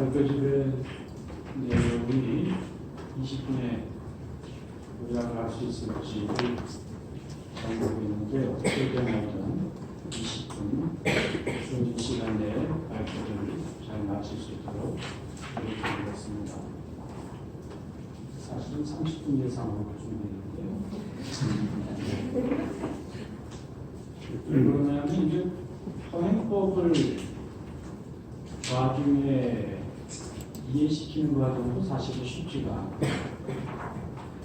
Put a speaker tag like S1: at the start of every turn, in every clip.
S1: 발표집의 내용이 20분에 요약을 할 수 있을지 정보고 있는데 어떻게 되면 20분 주어진 시간 내에 발표를 잘 마칠 수 있도록 노력하겠습니다. 사실은 30분 예상으로 준비했는데요. 그러면 이제 현행법을 나중에 이해시키는 과정도 사실은 쉽지가 않아요.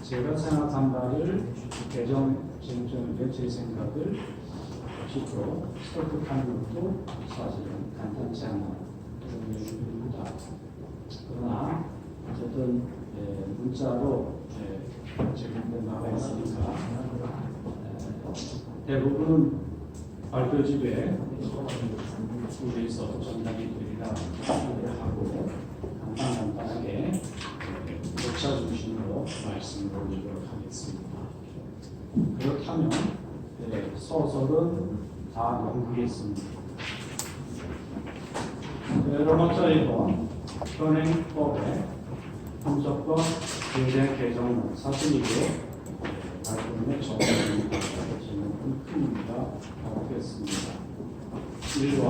S1: 제가 생각한 바를 개정 쟁점에 제 생각을 10% 설득하는 것도 사실은 간단치 않은 그런 내용입니다. 그러나 어쨌든 문자로 제공된 바가 있으니까 대부분은 발표집에 우리에서 전달이 되리라 하고 간단하게 독자 중심으로 말씀을 올리도록 하겠습니다. 그렇다면 소설은 다 연구했습니다. 여러 번째 1번 현행법의 분석과 굉장히 개정은 사실 이게 발표문의 정답입니다. 큰 의미가 없겠습니다. 1번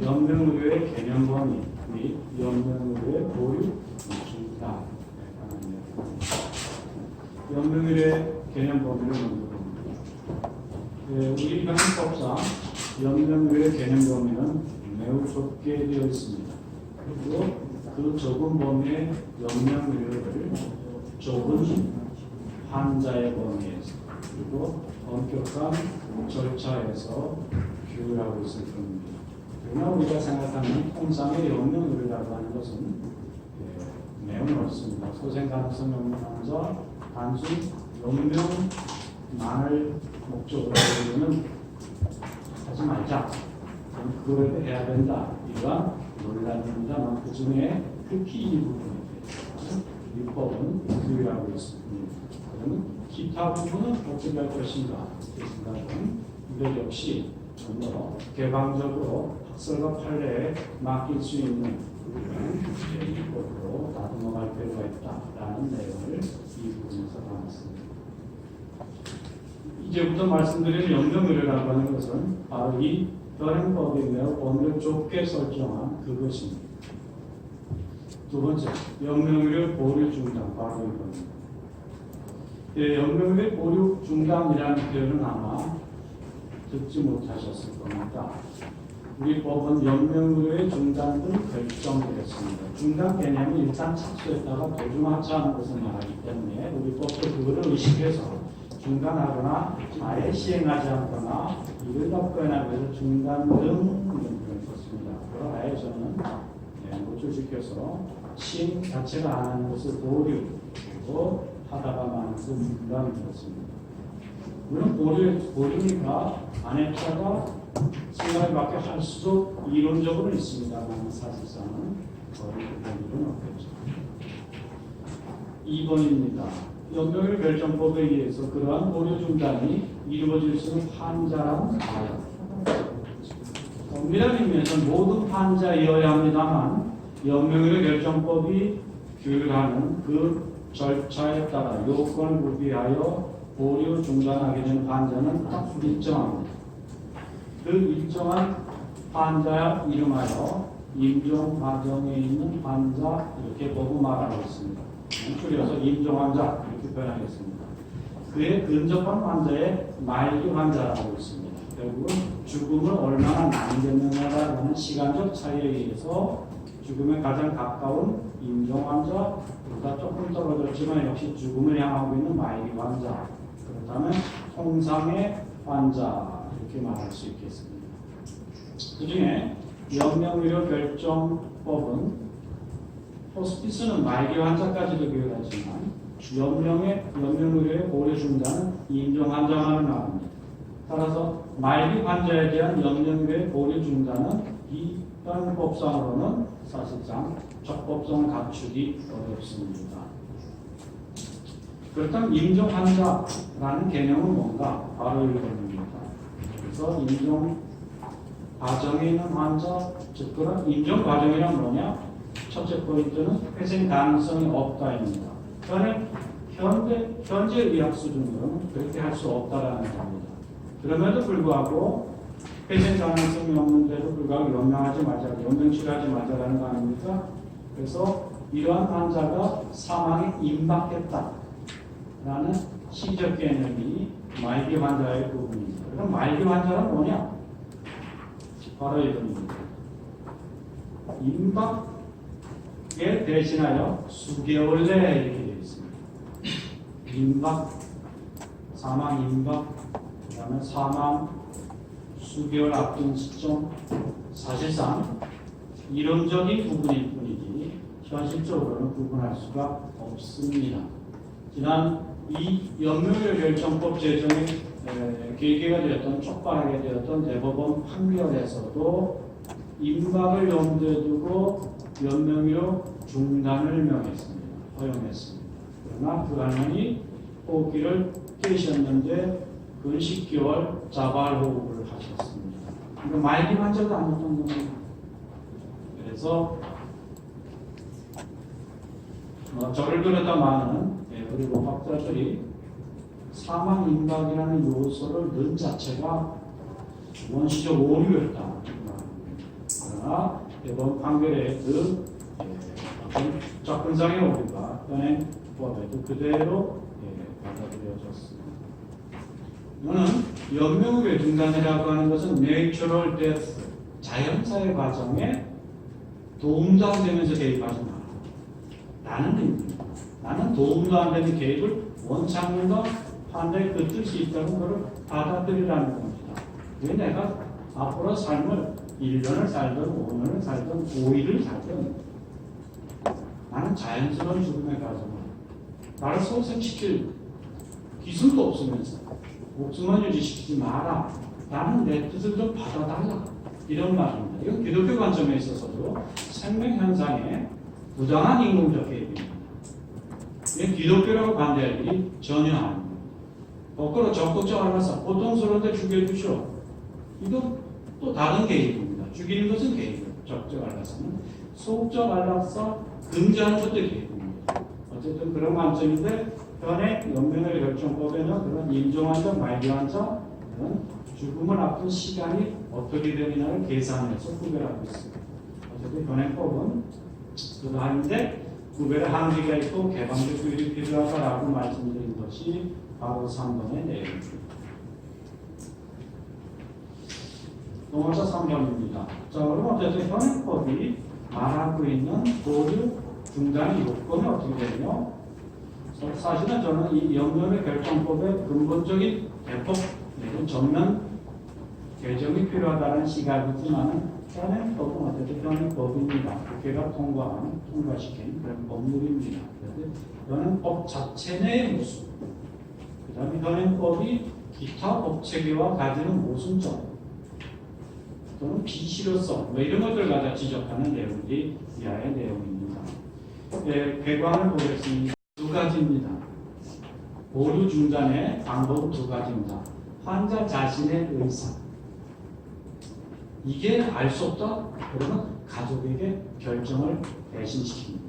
S1: 연명의료의 개념 범위 및 연명의료의 보류 중이다. 연명의료의 개념 범위를 먼저 봅니다. 우리 현행법상 연명의료의 개념 범위는 매우 좁게 되어 있습니다. 그리고 그 좁은 범위의 연명의료를 좁은 환자의 범위에서 그리고 엄격한 절차에서 규율하고 있을 뿐입니다. 그러나 우리가 생각하는 통상의 연명의료라고 하는 것은 매우 넓습니다. 소생 가능성이 없는 환자, 단순 연명만을 목적으로 하려면 하지 말자. 그거를 해야 된다. 이러한 논란입니다만 그 중에 특히 이 부분에 대해서 율법은 규율하고 있습니다. 그러면 기타 부분은 어떻게 할 것인가? 그 생각은 이것 역시 좀 더 개방적으로 학설과 판례에 맡길 수 있는 그런 율법으로 다듬어갈 필요가 있다라는 내용을 이 부분에서 담았습니다. 이제부터 말씀드린 연명의료라고 하는 것은 바로 이 현행법이 매우 범위를 좁게 설정한 그것입니다. 두 번째, 연명의료 보류 중단 바로 이겁니다. 연명의료 보류 중단이라는 표현은 아마 듣지 못하셨을 겁니다. 우리 법은 연명의료의 중단 등 결정되었습니다. 중단 개념이 일단 착수했다가 도중하차하는 것을 말하기 때문에 우리 법도 그거를 의식해서 중단하거나 아예 시행하지 않거나 이를 덮거나 그래서 중단 등 이런 표현을 썼습니다. 그럼 아예 저는 노출시켜서 시행 자체가 안 하는 것을 보류 그리고 하다가 마는 것을 중단이었습니다. 물론 보류니까 안 했다가 생각을 밖에 할 수도 이론적으로는 있습니다만 사실상은 거의 그런 일은 없겠죠. 2번입니다. 연명의료 결정법에 의해서 그러한 보류 중단이 이루어질 수 있는 환자란 가요. 엄밀한 의미에서 모든 환자여야 합니다만 연명의료 결정법이 규율하는 그 절차에 따라 요건을 구비하여 보류 중단하게 된 환자는 딱 일정합니다. 그 일정한 환자야 이름하여 임종 과정에 있는 환자 이렇게 보고 말하고 있습니다. 줄여서 임종 환자 이렇게 표현하겠습니다. 그에 근접한 환자의 말기 환자라고 있습니다. 결국은 죽음을 얼마나 남겼느냐라는 시간적 차이에 의해서 죽음에 가장 가까운 임종 환자, 보다 조금 떨어졌지만 역시 죽음을 향하고 있는 말기 환자. 그렇다면 통상의 환자 이렇게 말할 수 있겠습니다. 그 중에 연명의료 결정법은 호스피스는 말기 환자까지도 규율하지만 연명의료의 보류 중단은 임종 환자만을 말합니다. 따라서 말기 환자에 대한 연명의료의 보류 중단은 이 현법상으로는 사실상 적법성을 갖추기 어렵습니다. 그렇다면 임종 환자라는 개념은 뭔가? 바로 이겁니다. 그래서 임종 과정에 있는 환자, 즉 그런 임종 과정이란 뭐냐? 첫째 포인트는 회생 가능성이 없다입니다. 현재 의학 수준으로는 그렇게 할 수 없다라는 겁니다. 그럼에도 불구하고 회생 가능성이 없는데도 불구하고 연명하지 말자, 연명치료하지 말자라는 거 아닙니까? 그래서 이러한 환자가 사망에 임박했다라는 시적 개념이 말기 환자의 부분입니다. 그럼 말기 환자는 뭐냐? 바로 이겁니다. 임박에 대신하여 수개월 내에 이렇게 되어 있습니다. 임박, 사망 임박, 그 다음에 사망 수개월 앞둔 시점, 사실상 이론적인 부분일 뿐이지 현실적으로는 구분할 수가 없습니다. 지난 이 연명률 결정법 제정의 계기가 되었던 촉발하게 되었던 대법원 판결에서도 임박을 염두에 두고 연명률 중단을 명했습니다. 허용했습니다. 그러나 그 할머니 호흡기를 떼셨는데 근 10개월 자발호흡을 하셨습니다. 그러니까 말기 환자도 아니었던 겁니다. 그래서 저를 비롯한 그리고 학자들이 사망 임박이라는 요소를 넣은 자체가 원시적 오류였다. 그러나 이번 판결의 그 어떤 접근상의 오류가 현행법에도 그대로 받아들여졌습니다. 이거는 연명의 중단이라고 하는 것은 내추럴 데스, 자연사의 과정에 도움도 안 되면서 개입하지 마라. 라는 의미입니다. 나는 도움도 안 되는 개입을 원창문과 환자의 그 뜻이 있다고 그걸 받아들이라는 겁니다. 왜 내가 앞으로 삶을 1년을 살든 5년을 살든 5일을 살든 나는 자연스러운 죽음에 가서 나를 소생시킬 기술도 없으면서 목숨만 유지시키지 마라. 나는 내 뜻을 좀 받아달라. 이런 말입니다. 이건 기독교 관점에 있어서도 생명현상에 부당한 인공적 개입입니다. 이게 기독교라고 반대할 일이 전혀 아닙니다. 거꾸로 적극적 알라서 고통스러운데 죽여주시오. 이거 또 다른 개입입니다. 죽이는 것은 개입이에요. 적극적 알라서는 소극적 알라서 금지하는 것도 개입입니다. 어쨌든 그런 관점인데 현행 연명의 결정법에는 그런 임종환자, 말기환자 이런 죽음을 앞둔 시간이 어떻게 되느냐를 계산해서 구별하고 있습니다. 어쨌든 현행법은 그러한데 구별의 한계가 있고 개방적 규율이 필요하다라고 말씀드린 것이 바로 3번의 내용입니다. 넘어서 3번입니다. 자, 그럼 어쨌든 현행법이 말하고 있는 보류 중단의 요건이 어떻게 되며 사실은 저는 이 연명의 결정법의 근본적인 대폭 내는 전면 개정이 필요하다는 시각이지만 현행법은 어쨌든 현행법입니다. 국회가 통과시킨 그런 법률입니다. 그래서 현행법 자체 내의 모습, 그 다음에 현행법이 기타 법체계와 가지는 모순점 또는 비실효성 이런 것들을 갖다 지적하는 내용들이 이하의 내용입니다. 배관을 보겠습니다. 두 가지입니다. 보류 중단의 방법은 두 가지입니다. 환자 자신의 의사. 이게 알 수 없다? 그러면 가족에게 결정을 대신시킵니다.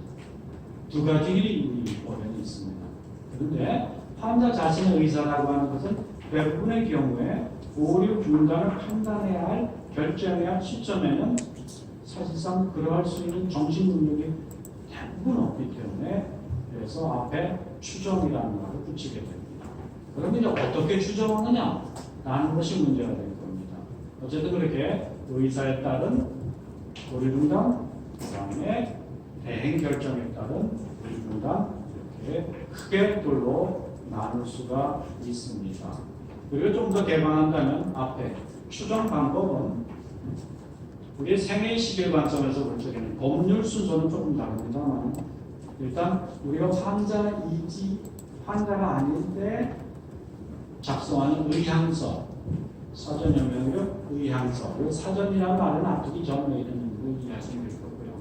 S1: 두 가지 일이 원인이 있습니다. 그런데 환자 자신의 의사라고 하는 것은 대부분의 경우에 보류 중단을 판단해야 할, 결정해야 할 시점에는 사실상 그러할 수 있는 정신 능력이 대부분 없기 때문에 그래서 앞에 추정이라는 말을 붙이게 됩니다. 그런데 이제 어떻게 추정하느냐? 라는 것이 문제가 될 겁니다. 어쨌든 그렇게 의사에 따른 보류 중단, 그 다음에 대행 결정에 따른 보류 중단 이렇게 크게 둘로 나눌 수가 있습니다. 그리고 좀 더 개방한다면 앞에 추정 방법은 우리 생애 시계 관점에서 볼 적에는 법률 순서는 조금 다릅니다만 일단 우리가 환자가 아닐 때 작성하는 의향서, 사전 연명으로 의향서, 사전이라는 말은 앞두기 전에 이런 의미로 이해하시면 될 거고요.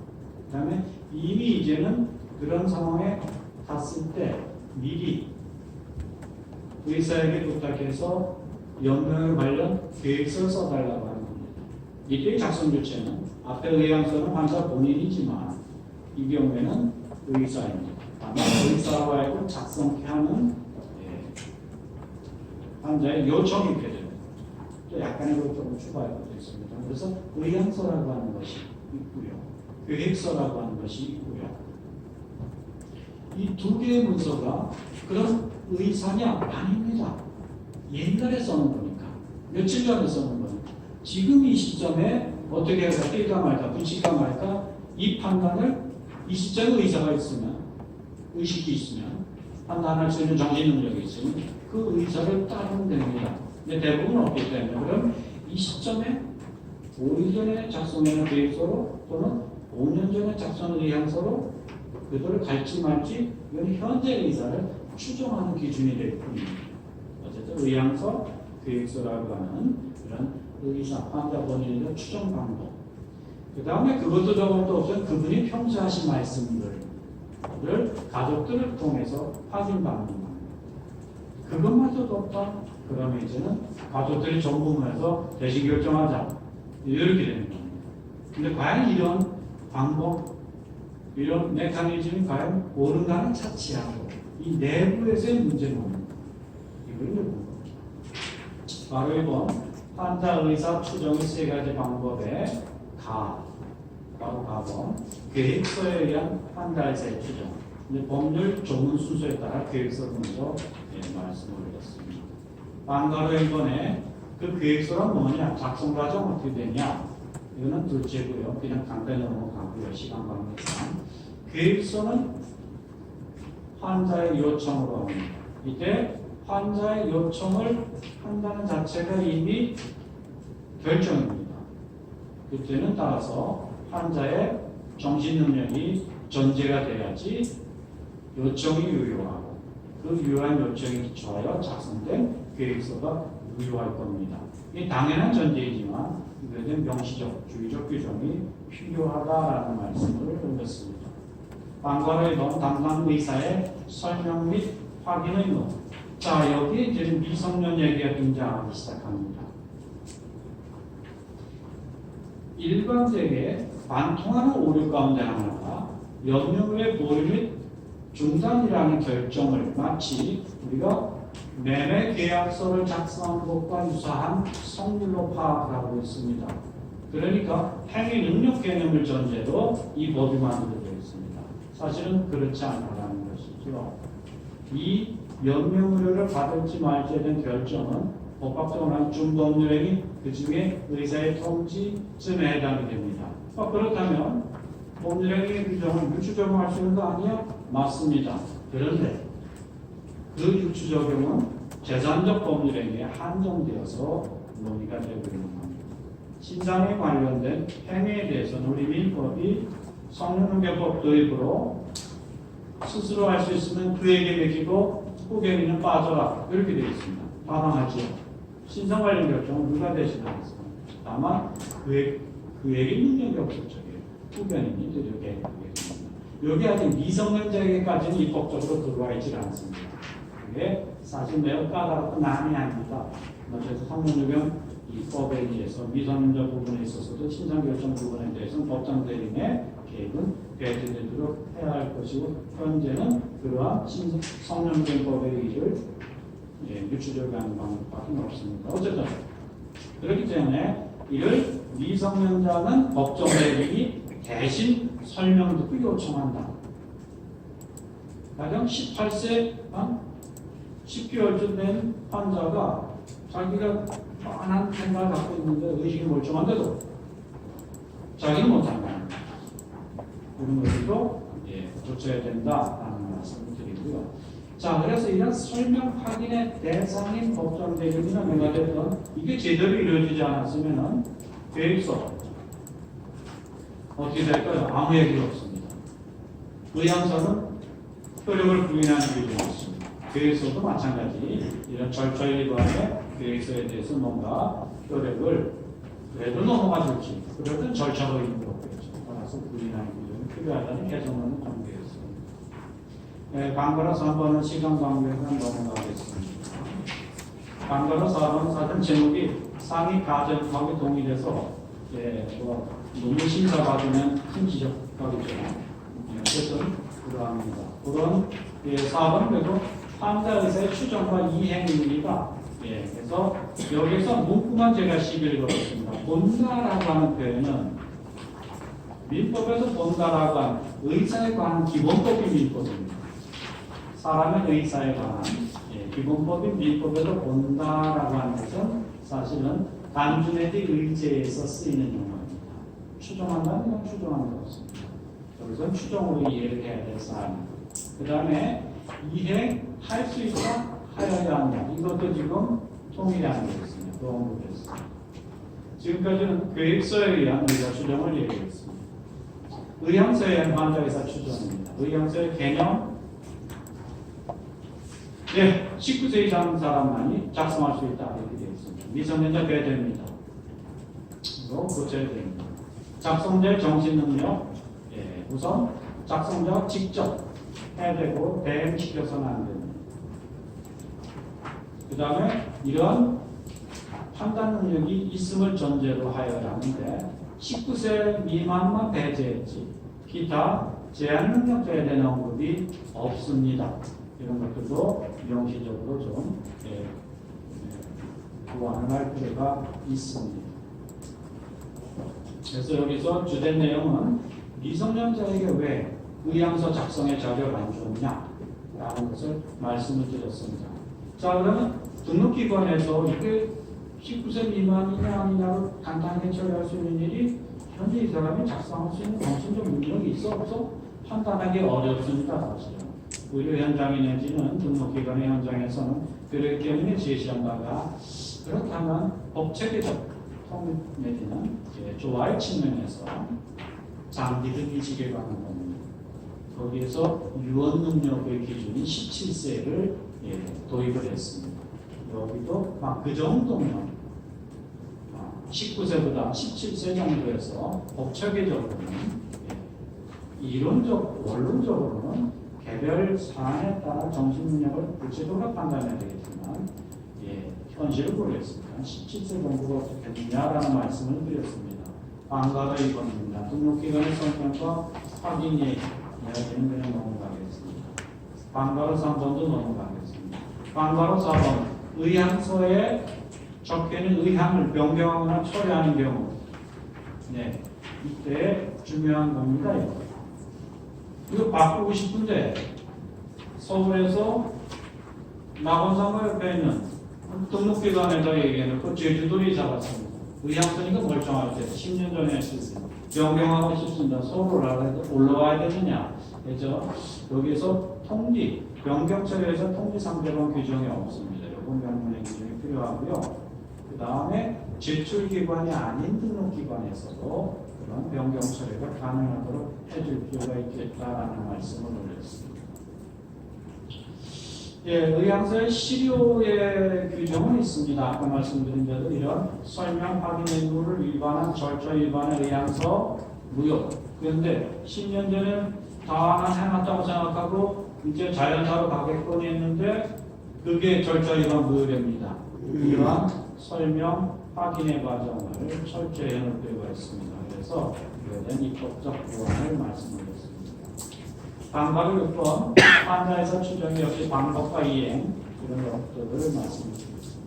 S1: 그 다음에 이미 이제는 그런 상황에 갔을 때 미리 의사에게 부탁해서 연명 관련 계획서를 써달라고 하는 겁니다. 이때의 작성 주체는 앞에 의향서는 환자 본인이지만 이 경우에는 의사입니다. 다만 의사로 하여금 작성케 하는 환자의 요청이 있게 됩니다. 또 약간의 걸 조금 추가하고 있습니다. 그래서 의향서라고 하는 것이 있고요. 계획서라고 하는 것이 있고요. 이 두 개의 문서가 그런 의사냐? 아닙니다. 옛날에 써는 거니까. 며칠 전에 써는 거니까. 지금 이 시점에 어떻게 해서 뛸까 말까, 붙일까 말까, 이 판단을 이 시점에 의사가 있으면, 의식이 있으면, 판단할 수 있는 정신 능력이 있으면 그 의사를 따르면 됩니다. 근데 대부분 없기 때문에 그럼 이 시점에 5일 전에 작성하는 계획서로 또는 5년 전에 작성한 의향서로 그들을 갈지 말지 이건 현재 의사를 추정하는 기준이 될 뿐입니다. 어쨌든 의향서, 계획서라고 하는 이런 의사, 환자 본인의 추정 방법. 그 다음에 그것도 저것도 없으면 그분이 평소 하신 말씀들을 가족들을 통해서 확인받는 겁니다. 그것마저도 없다. 그러면 이제는 가족들이 전부해서 대신 결정하자. 이렇게 되는 겁니다. 근데 과연 이런 방법, 이런 메커니즘이 과연 옳은가는 차치하고 이 내부에서의 문제는 뭡니까? 이걸 보는 겁니다. 바로 이번 환자 의사 추정의 세 가지 방법의 바로 가번 계획서에 의한 환자 의사의 추정. 근데 법률 조문 순서에 따라 계획서 먼저 말씀을 드렸습니다. 바로 이번에 그 계획서란 뭐냐? 작성 과정 어떻게 되냐? 이거는 둘째고요. 그냥 간단히 넘어가고요. 시간 관계상. 계획서는 환자의 요청으로 합니다. 이때 환자의 요청을 한다는 자체가 이미 결정입니다. 그때는 따라서 환자의 정신 능력이 전제가 돼야지 요청이 유효하고 그 유효한 요청에 기초하여 작성된 계획서가 유효할 겁니다. 이게 당연한 전제이지만 이것은 명시적, 주의적 규정이 필요하다라는 말씀을 드렸습니다. 방과로의 담당 의사의 설명 및 확인 의무. 자, 여기에 이제 미성년 얘기가 등장하기 시작합니다. 일반적에 관통하는 오류 가운데 하나가 연료의 보류 및 중단이라는 결정을 마치 우리가 매매 계약서를 작성한 것과 유사한 성질로 파악하고 있습니다. 그러니까 행위 능력 개념을 전제로 이 법이 만들어져 있습니다. 사실은 그렇지 않다는 것이죠. 이 연명의료를 받을지 말지에 대한 결정은 법학적으로 한 중법률행위 그 중에 의사의 통지쯤에 해당이 됩니다. 그렇다면 법률행위 규정을 유추 적용할 수 있는 거 아니야? 맞습니다. 그런데 그 유추 적용은 재산적 법률행위에 한정되어서 논의가 되고 있는 겁니다. 신상에 관련된 행위에 대해서는 우리 민법이 성능계법 도입으로 스스로 할 수 있으면 그에게 맡기고 후계인은 빠져라 이렇게 되어 있습니다. 다방하지요. 신상 관련 결정은 누가 대신하겠습니까? 다만 그에게 능력이 없을 적에 후견인이 이렇게 하겠습니다. 여기 아직 미성년자에게까지는 입법적으로 들어와 있지 않습니다. 그게 사실 매우 까다롭고 난해합니다. 그래서 성년유경 입법에 의해서 미성년자 부분에 있어서도 신상 결정 부분에 대해서는 법정 대리인의 개입은 배제되도록 해야 할 것이고 현재는 그러한 성년유경법의 의의를 유추적으로 하는 방법밖에 없습니다. 어쨌든 그렇기 때문에 이를 미성년자는 법정 대리인이 대신 설명 듣고 요청한다. 가령 18세 한 10개월쯤 된 환자가 자기가 많은 생각을 갖고 있는데 의식이 멀쩡한데도 자기는 못한다. 이런 것들도 조쳐야 된다라는 말씀을 드리고요. 자, 그래서 이런 설명 확인의 대상인 법정 대리인이나 누가 됐든 이게 제대로 이루어지지 않았으면은 계획서 어떻게 될까요? 아무 얘기가 없습니다. 의향서는 효력을 부인하는 규정이 있습니다. 계획서도 마찬가지 이런 절차 일관의 계획서에 대해서 뭔가 효력을 그래도 넘어가줄지 그래도 절차가 있는 거겠죠. 따라서 부인하는 규정이 필요하다는 개정론을 전개했습니다. 방과로서 한번은 시간 관계에서 넘어가겠습니다. 방과로서 4번은 사전 제목이 상위 가정법에 동의돼서 논문 심사 받으면 큰 지적하겠죠. 뜻은 그러합니다. 그런 4번 그래도 환자 의사의 추정과 이행입니다. 그래서 여기서 문구만 제가 시비를 걸었습니다. 본다라고 하는 표현은 민법에서 본다라고 하는 의사에 관한 기본법이 민법입니다. 사람의 의사에 관한 기본법인 민법에서 본다라고 하는 것은 사실은 단순히 의제에서 쓰이는 용어입니다. 추정한다는 건 추정하는 것입니다. 여기서 추정으로 이해를 해야 될 사항입니다. 그 다음에 이행할 수 있다, 하여야 한다. 이것도 지금 통일하는 것입니다. 도움됐습니다. 지금까지는 계획서에 의한 의사 추정을 얘기했습니다. 의향서에 의한 환자 의사 추정입니다. 의향서의 개념, 19세 이상 사람만이 작성할 수 있다 이렇게 되어 있습니다. 미성년자 배제입니다. 이거 고쳐야 됩니다. 작성자의 정신능력, 우선 작성자가 직접 해야 되고 대행시켜서는 안 됩니다. 그 다음에 이런 판단 능력이 있음을 전제로 하여야 하는데 19세 미만만 배제했지 기타 제한 능력자에 대한 언급이 없습니다. 이런 것들도 명시적으로 좀 보완할 필요가 있습니다. 그래서 여기서 주된 내용은 미성년자에게 왜 의향서 작성의 자격을 안 줬냐 라는 것을 말씀을 드렸습니다. 자, 그러면 등록기관에서 이게 19세 미만이냐 아니냐를 간단하게 처리할 수 있는 일이 현재 이 사람이 작성할 수 있는 정신적 능력이 있어 없어 판단하기 어렵습니다. 사실은. 의료 현장이 내지는 등록기관의 현장에서는 그렇기 때문에 제시한 바가 그렇다면 법체계적 통일 내지는 조화의 측면에서 장기등 이식에 관한 겁니다. 거기에서 유언 능력의 기준인 17세를 도입을 했습니다. 여기도 막 그 정도면 19세보다 17세 정도에서 법체계적으로는 이론적, 원론적으로는 개별 사안에 따라 정신능력을 구체적으로 판단해야 되겠지만 현실을 모르겠습니다. 17세 정도가 어떻게 되느냐라는 말씀을 드렸습니다. 방과의 권입니다. 등록기관의 성격과 확인이 이야기는 그냥 넘어가겠습니다. 방과로 3번도 넘어가겠습니다. 방과로 4번 의향서에 적혀있는 의향을 변경하거나 처리하는 경우 이때 중요한 겁니다. 이거 바꾸고 싶은데 서울에서 낙원상가 옆에 있는 등록기관에다 얘기해놓고 제주도에 잡았습니다. 의향서니까 멀쩡할 때 10년 전에 했습니다. 변경하고 싶습니다. 서울 올라와야 되느냐. 그래서 여기서 통지, 변경 처리에서 통지 상대방 규정이 없습니다. 이건 명문의 규정이 필요하고요. 그 다음에 제출기관이 아닌 등록기관에서도 그런 변경 처리가 가능하도록 해줄 필요가 있겠다라는 말씀을 올렸습니다. 의향서의 실효의 규정은 있습니다. 아까 말씀드린 대로 이런 설명 확인 의무를 위반한 절차 위반의 의향서 무효. 그런데 10년 전에 다 해놨다고 생각하고 이제 자연사로 가겠거니 했는데 그게 절차 위반 무효됩니다. 이러한 설명 확인의 과정을 철저히 해놓을 필요가 있습니다. 그래서 이에 대한 입법적 보완을 말씀드렸습니다. 방과로 6번 환자에서 추정이 역시 방법과 이행 이런 것들을 말씀드리겠습니다.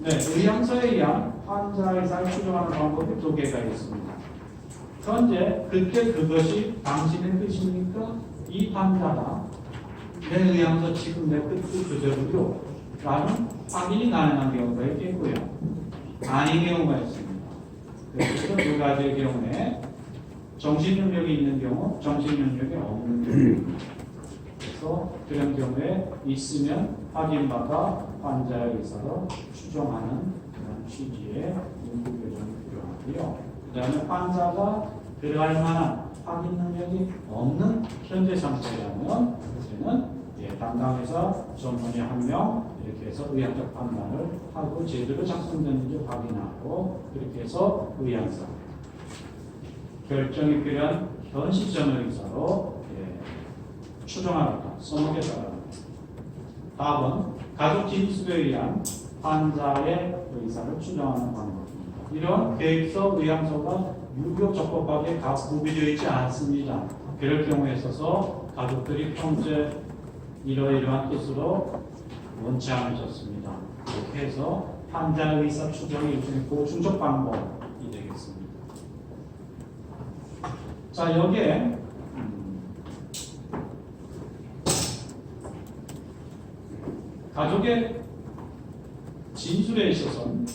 S1: 의향서에 의한 환자의사를 추정하는 방법이 2개가 있습니다. 현재 그때 그것이 당신의 뜻입니까? 이 환자가 내 의향서 지금 내 뜻이 그대로요 라는 확인이 가능한 경우가 있겠고요. 아닌 경우가 있습니다. 그래서 2가지의 경우에 정신능력이 있는 경우, 정신능력이 없는 경우. 그래서 그런 경우에 있으면 확인받아 환자의 의사로 추정하는 그런 취지의 문구 교정이 필요하고요. 그 다음에 환자가 그러할 만한 확인 능력이 없는 현재 상태라면 그때는 담당의사 전문의 1명 이렇게 해서 의학적 판단을 하고 제대로 작성됐는지 확인하고 그렇게 해서 의향서 결정이 필요한 현 시점의 의사로 추정하겠다, 써놓겠다라는 답은 가족 진술에 의한 환자의 의사를 추정하는 방법입니다. 이런 계획서 의향서가 유교 적법하게 구비되어 있지 않습니다. 그럴 경우에 있어서 가족들이 평소에 이러이러한 뜻으로 원치 않으셨습니다. 이렇게 해서 환자 의사 추정의 일종의 보충적 방법이 되겠습니다. 자, 여기에 가족의 진술에 있어서는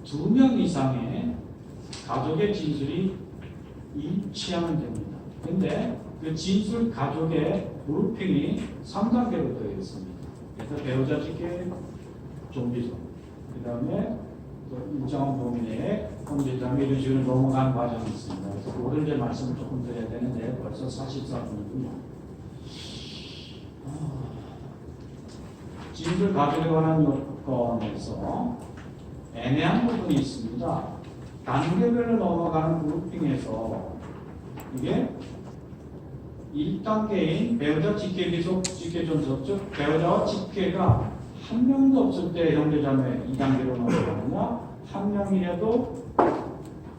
S1: 2명 이상의 가족의 진술이 일치하면 됩니다. 근데 그 진술 가족의 그룹핑이 3단계로 되어 있습니다. 그래서 배우자 직계, 좀비죠. 그 다음에 일정한 범위 내에 범죄자가 이런 식으로 넘어가는 과정이 있습니다. 그래서 오늘 이제 말씀을 조금 드려야 되는데 벌써 44분이군요. 진술 가족에 관한 요건에서 애매한 부분이 있습니다. 단계별로 넘어가는 그룹핑에서 이게 1단계인 배우자 직계 기속 직계 존속, 즉 배우자와 직계가 한 명도 없을 때 형제자매 2단계로 넘어가느냐, 한 명이라도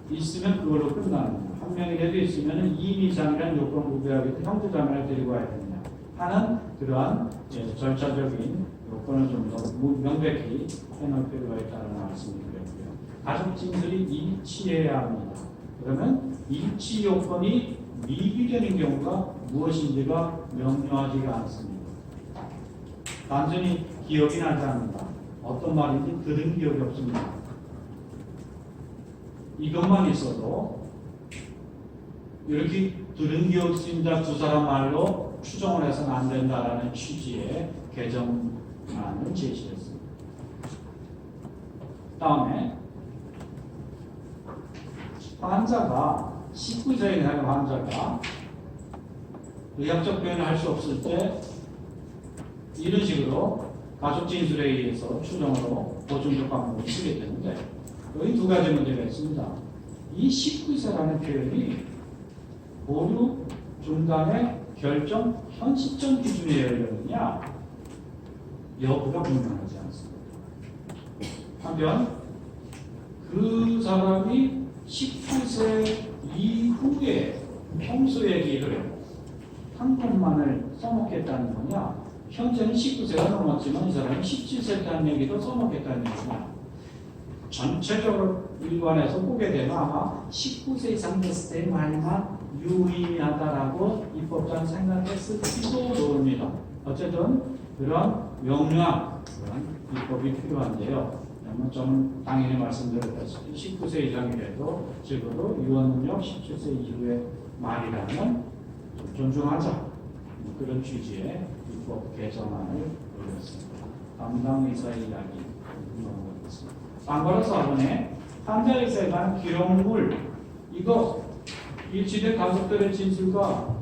S1: 있으면 그걸로 끝나는 거냐, 한 명이라도 있으면 2인 이상이라는 요건 구별하기 때문에 형제자매를 데리고 와야 되느냐 하는 그러한 절차적인 요건을 좀 더 명백히 해놓을 필요가 있다는 말씀을 드렸고요. 가족 진술이 일치해야 합니다. 그러면 일치 요건이 미비되는 경우가 무엇인지가 명료하지가 않습니다. 단순히 기억이 나지 않는다. 어떤 말인지 들은 기억이 없습니다. 이것만 있어도 이렇게 들은 기억이 있습니다. 두 사람 말로 추정을 해서는 안 된다라는 취지의 개정안을 제시했습니다. 다음에 환자가 19세에 되는 환자가 의학적 표현을 할 수 없을 때 이런 식으로 가족 진술에 의해서 추정으로 보충적 방법을 쓰게 되는데 여기 두 가지 문제가 있습니다. 이 19세라는 표현이 보류 중단의 결정 현 시점 기준에 열렸느냐 여부가 분명하지 않습니다. 한편 그 사람이 19세 이후에 평소의 기를 한 번만을 써먹겠다는 거냐, 현재는 19세가 넘었지만 이 사람이 17세 때한 얘기도 써먹겠다는 거냐. 전체적으로 일관해서 보게 되면 아마 19세 이상 됐을 때 말만 유의하다라고 입법자는 생각했을지도 모릅니다. 어쨌든 그런 명료한 그런 입법이 필요한데요. 저는 당연히 말씀드렸다시피 19세 이상이라도 적어도 유언능력 17세 이후의 말이라면 좀 존중하자 그런 취지의 입법 개정안을 올렸습니다. 담당 의사의 이야기 넘어가겠습니다. 참고로 4번에 환자 의사에 관한 기록물 이거 일치된 가족들의 진술과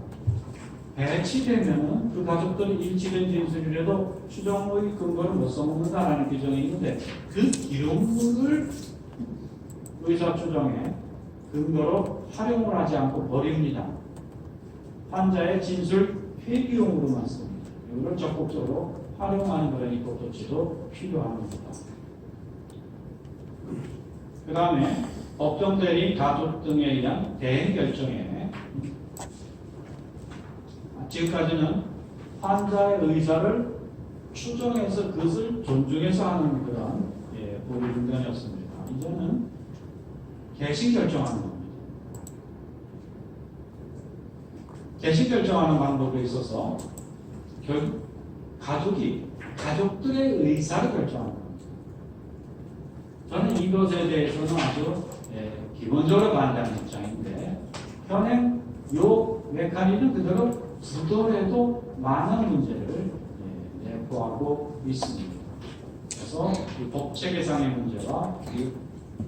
S1: 배치되면 그 가족들이 일치된 진술이라도 추정의 근거를 못 써먹는다라는 규정이 있는데 그 기록물을 의사 추정에 근거로 활용을 하지 않고 버립니다. 환자의 진술 회귀용으로만 씁니다. 이걸 적극적으로 활용하는 그런 입법 조치도 필요합니다. 그 다음에 법정 대리, 가족 등에 의한 대행 결정에 지금까지는 환자의 의사를 추정해서 그것을 존중해서 하는 그런 보류 중단이었습니다. 이제는 개신 결정하는 겁니다. 개신 결정하는 방법에 있어서 결국 가족들의 의사를 결정하는 겁니다. 저는 이것에 대해서는 아주 기본적으로 반대하는 입장인데 현행 요 메커니즘 그대로 두더라도 많은 문제를 내포하고 있습니다. 그래서 이 법체계상의 문제와 이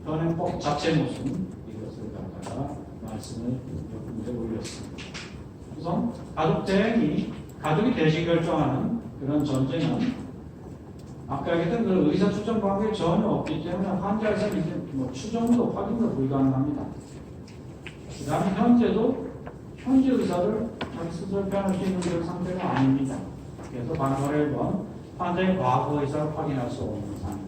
S1: 현행법 자체 모순 이것을 갖다가 말씀을 몇 군데 올렸습니다. 우선 가족 대행이 가족이 대신 결정하는 그런 전제는 아까 얘기했던 그 의사 추정 방법이 전혀 없기 때문에 환자에서 이제 뭐 추정도 확인도 불가능합니다. 그 다음에 현재 의사를 자기 스스로 표현할 수 있는 그런 상태가 아닙니다. 그래서 반발을 번 환자의 과거 의사를 확인할 수 없는 상태.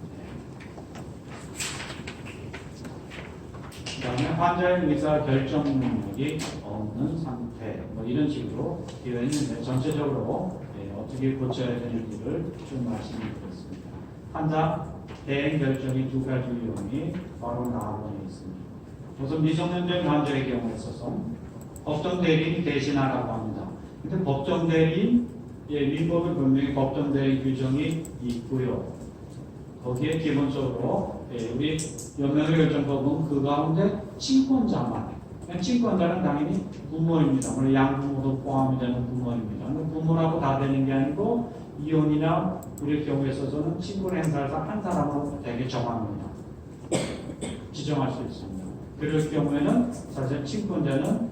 S1: 그다음에 환자의 의사 결정 능력이 없는 상태, 뭐 이런 식으로 되어 있는데 전체적으로 어떻게 고쳐야 되는지를 좀 말씀드리겠습니다. 환자 대행 결정이 두 가지 유형이 바로 나번에 있습니다. 우선 미성년자인 환자의 경우에 있어서 법정 대리인이 대신하라고 합니다. 근데 법정 대리인 민법에 분명히 법정 대리인 규정이 있고요. 거기에 기본적으로 우리 연명의결정법은 그 가운데 친권자만, 친권자는 당연히 부모입니다. 물론 양부모도 포함이 되는 부모입니다. 부모라고 다 되는 게 아니고 이혼이나 우리 경우에 있어서는 친권 행사에서 한 사람으로 되게 정합니다. 지정할 수 있습니다. 그럴 경우에는 사실 친권자는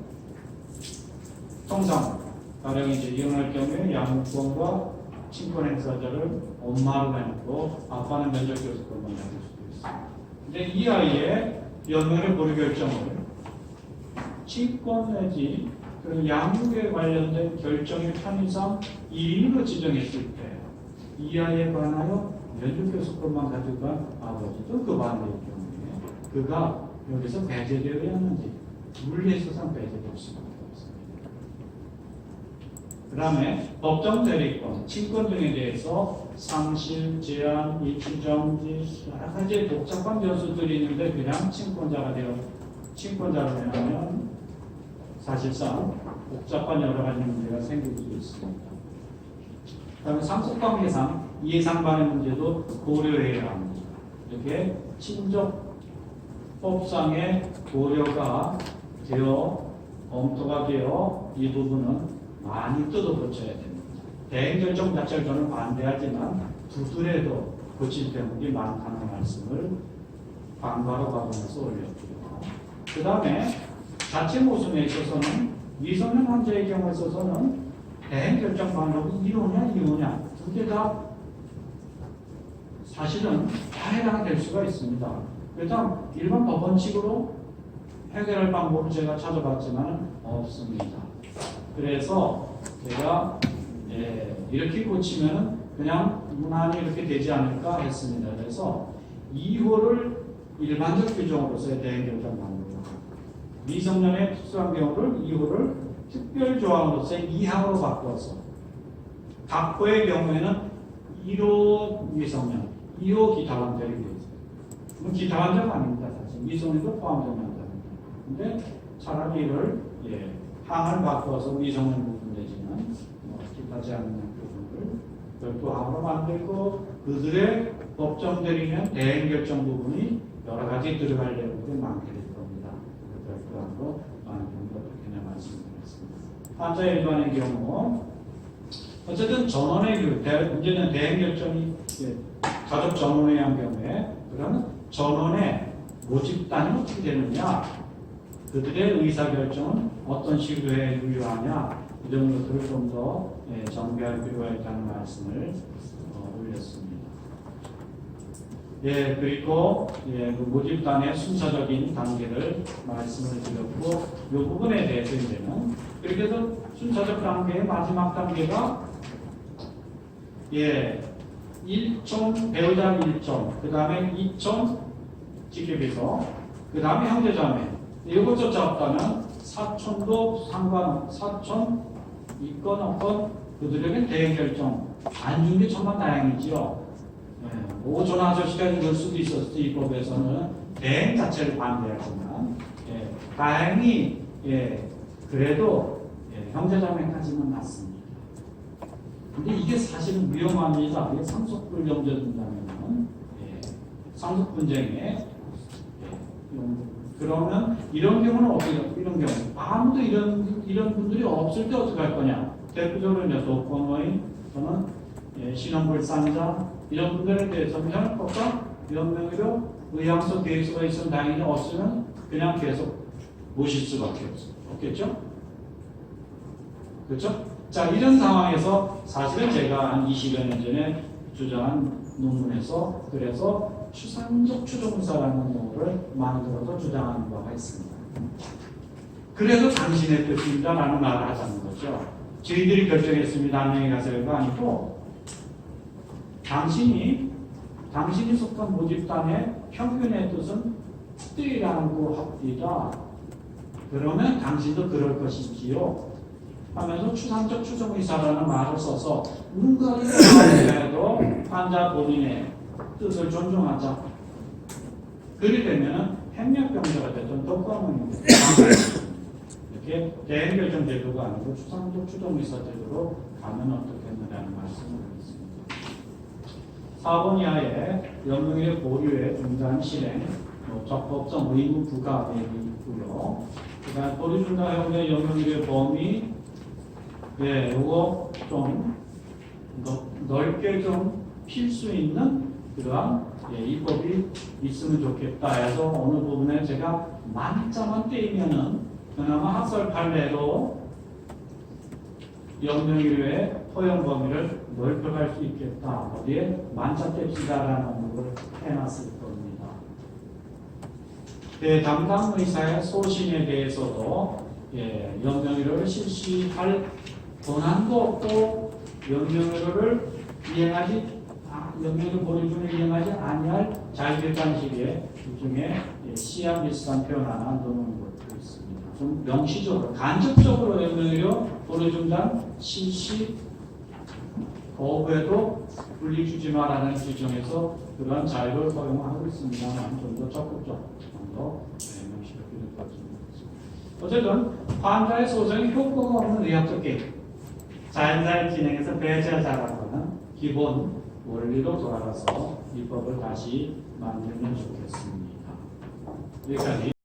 S1: 통상 가령 이제 이혼할 경우에 양육권과 친권 행사자를 엄마로 해놓고 아빠는 면접 교섭권만 가질 수도 있습니다. 근데 이 아이의 연명의 보류 결정을 친권 내지 그 양육에 관련된 결정의 편의상 1인으로 지정했을 때 이 아이에 관하여 면접 교섭권만 가지고 간 아버지도 그 반대의 경우에 그가 여기서 배제되어야 하는지 물리에 있어서는 배제될 수가 없습니다. 그 다음에 법정 대리권, 친권 등에 대해서 상실, 제한, 이추정지 여러 가지 복잡한 변수들이 있는데 그냥 친권자로 되면 사실상 복잡한 여러 가지 문제가 생길 수 있습니다. 그 다음에 상속관계상 이해상반의 문제도 고려해야 합니다. 이렇게 친족법상의 고려가 되어 검토가 되어 이 부분은 많이 뜯어고쳐야 됩니다. 대행결정 자체를 저는 반대하지만 두드려도 고칠 대목이 많다는 말씀을 방과로 가보면서 올렸고요. 그 다음에 자체 모순에 있어서는 미성년 환자의 경우에 있어서는 대행결정 방법이 이혼이냐 이혼이냐 두 개 다 사실은 다 해당될 수가 있습니다. 일단 일반 법원칙으로 해결할 방법을 제가 찾아봤지만 없습니다. 그래서 제가 이렇게 고치면 그냥 무난히 이렇게 되지 않을까 했습니다. 그래서 2호를 일반적 규정으로서의 대행결정 방법입니다. 미성년의 특수한 경우를 2호를 특별조항으로서의 2항으로 바꿔서 각호의 경우에는 1호 미성년, 2호 기타 환자에 대해서 기타 환자가 아닙니다. 사실 미성년도 포함되면 안 됩니다. 근데 차라리 이를 항을 바꿔서 미성년 부분 내지는 기타지 않는 부분을 별도 항으로 만들고 그들의 법정 대리면 대행결정 부분이 여러 가지 들어갈 내용들이 많게 될 겁니다. 별도 항으로 만드는 것도 그냥 말씀드렸습니다. 환자 일반의 경우 어쨌든 전원의 문제는 대행결정이 가족 전원에 의한 경우에 그러면 전원의 모집단이 어떻게 되느냐 그들의 의사결정은 어떤 식으로 해 유효하냐 이런 것들을 좀 더 정비할 필요가 있다는 말씀을 올렸습니다. 그리고 그 모집단의 순서적인 단계를 말씀을 드렸고 이 부분에 대해서 이제는 그렇게 해서 순서적 단계의 마지막 단계가 1촌 배우자 1촌 그 다음에 2촌 직계비서 그 다음에 형제자매 이거 쫓아왔다면 사촌도 사촌 있건 없건 그들에게 대행결정 안 주는 게 정말 다행이지요. 오존 아저씨가 이럴 수도 있었을 때 이 법에서는 대행 자체를 반대하지만 다행히 그래도 형제자매까지는 맞습니다. 근데 이게 사실은 위험한 일이다. 상속불경제 된다면 상속 분쟁에 그러면 이런 경우는 어떻게 이런 경우 아무도 이런 분들이 없을 때 어떻게 할 거냐? 대표적으로 이제 독거노인 또는 신혼불상자 이런 분들에 대해서는 형법과 연명으로 의향서 계획서가 있으면 당연히 없으면 그냥 계속 모실 수밖에 없겠죠? 그렇죠? 자, 이런 상황에서 사실은 제가 한 20여 년 전에 주장한 논문에서 그래서 추상적 추종사라는 용어를 만들어서 주장하는 바가 있습니다. 그래도 당신의 뜻입니다 라는 말을 하자는 거죠. 저희들이 결정했습니다. 안녕히 가세요가 아니고 당신이 속한 모집단의 평균의 뜻은 뛰라고 합디다. 그러면 당신도 그럴 것이지요. 하면서 추상적 추정의사라는 말을 써서 누가 해도 환자 본인의 뜻을 존중하자. 그리 되면 행력병자가 됐든 독감은 이렇게 대행결정 제도가 아니고 추상적 추정의사 제도로 가면 어떻겠느냐는 말씀을 드리겠습니다. 4번 이하에 연명의 보류의 중단 실행, 적법성 의무 부과 내용이 있고요. 그다음 보류 중단 형의 연명의 범위, 요거 좀 넓게 좀 필 수 있는 그러한 입법이 있으면 좋겠다 해서 어느 부분에 제가 만점만 떼면은 그나마 학설 판례로 연명의료의 허용 범위를 넓혀갈 수 있겠다. 어디에 만점 뗍시다라는 언급을 해놨을 겁니다. 담당 의사의 소신에 대해서도 연명의료를 실시할 권한도 없고 연명의료를 연명의료 보류 중에 이행하지 아니할 자율객관식의 중에 시한 비슷한 표현 하나 넣는 것도 있습니다. 좀 명시적으로, 간접적으로 연명의료 보류 중단 실시 거부에도 분리 주지 마라는 규정에서 그러한 자유를 허용하고 있습니다만 좀 더 적극적, 좀 더 명시가 필요할 것 같습니다. 어쨌든 환자의 소송이 효과가 없는 의학적 개입, 자연사의 진행에서 배제하자라는 기본 원리로 돌아가서 입법을 다시 만들면 좋겠습니다. 여기까지.